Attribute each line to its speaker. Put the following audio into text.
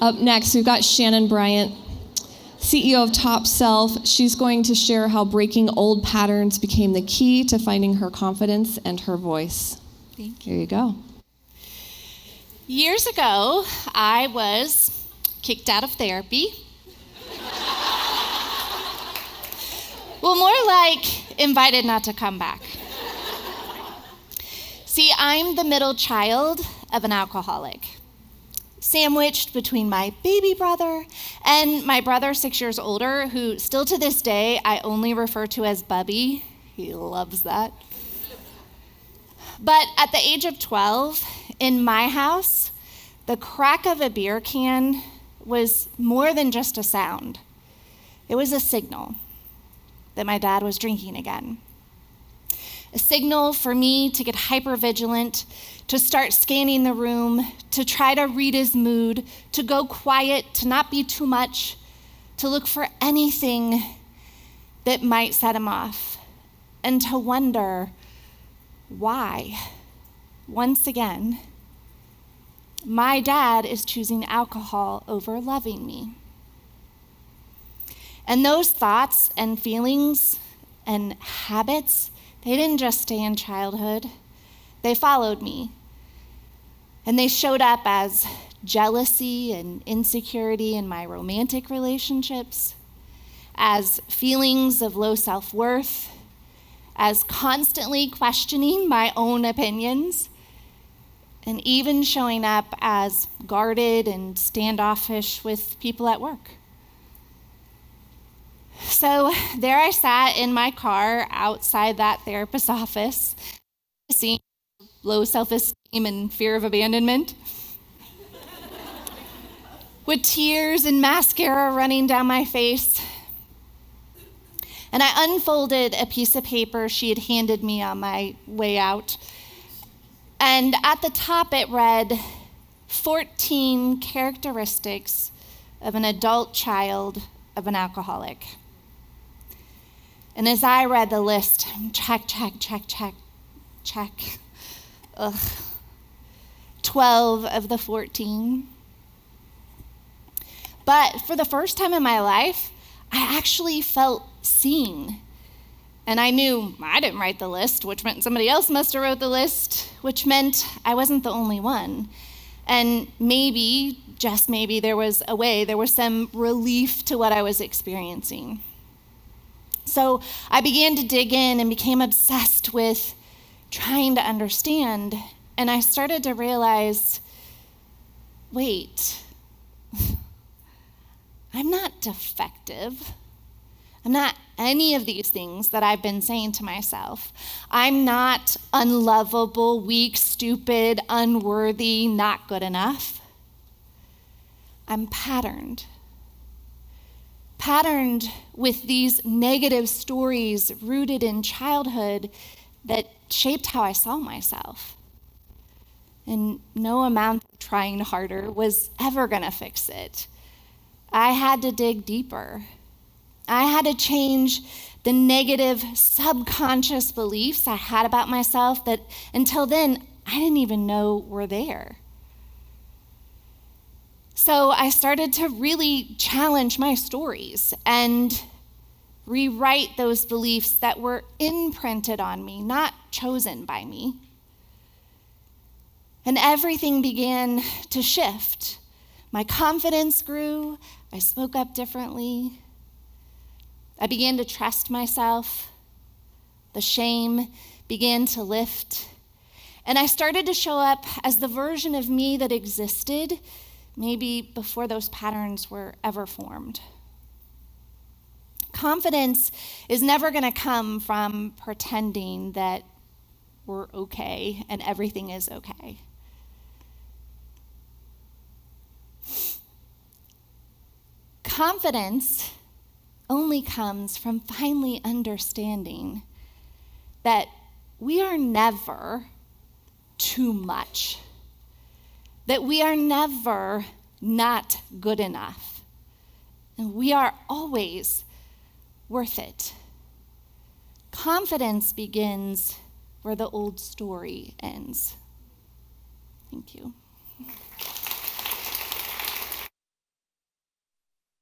Speaker 1: Up next, we've got Shanenn Bryant, CEO of Top Self. She's going to share how breaking old patterns became the key to finding her confidence and her voice.
Speaker 2: Thank you.
Speaker 1: Here you go.
Speaker 2: Years ago, I was kicked out of therapy. Well, more like invited not to come back. See, I'm the middle child of an alcoholic, sandwiched between my baby brother and my brother 6 years older, who still to this day I only refer to as Bubby. He loves that. But at the age of 12, in my house, the crack of a beer can was more than just a sound. It was a signal that my dad was drinking again. A signal for me to get hypervigilant, to start scanning the room, to try to read his mood, to go quiet, to not be too much, to look for anything that might set him off, and to wonder why, once again, my dad is choosing alcohol over loving me. And those thoughts and feelings and habits, they didn't just stay in childhood. They followed me. And they showed up as jealousy and insecurity in my romantic relationships, as feelings of low self-worth, as constantly questioning my own opinions, and even showing up as guarded and standoffish with people at work. So there I sat in my car outside that therapist's office, seeing low self-esteem and fear of abandonment, with tears and mascara running down my face. And I unfolded a piece of paper she had handed me on my way out. And at the top it read, 14 characteristics of an adult child of an alcoholic. And as I read the list, check, check, check, check, check. Ugh. 12 of the 14. But for the first time in my life, I actually felt seen. And I knew I didn't write the list, which meant somebody else must have wrote the list, which meant I wasn't the only one. And maybe, just maybe, there was some relief to what I was experiencing. So I began to dig in and became obsessed with trying to understand. And I started to realize, wait, I'm not defective. I'm not any of these things that I've been saying to myself. I'm not unlovable, weak, stupid, unworthy, not good enough. I'm patterned with these negative stories rooted in childhood that shaped how I saw myself. And no amount of trying harder was ever going to fix it. I had to dig deeper. I had to change the negative subconscious beliefs I had about myself that until then I didn't even know were there. So I started to really challenge my stories and rewrite those beliefs that were imprinted on me, not chosen by me. And everything began to shift. My confidence grew. I spoke up differently. I began to trust myself. The shame began to lift. And I started to show up as the version of me that existed maybe before those patterns were ever formed. Confidence is never going to come from pretending that we're okay and everything is okay. Confidence only comes from finally understanding that we are never too much, that we are never not good enough, and we are always worth it. Confidence begins where the old story ends. Thank you.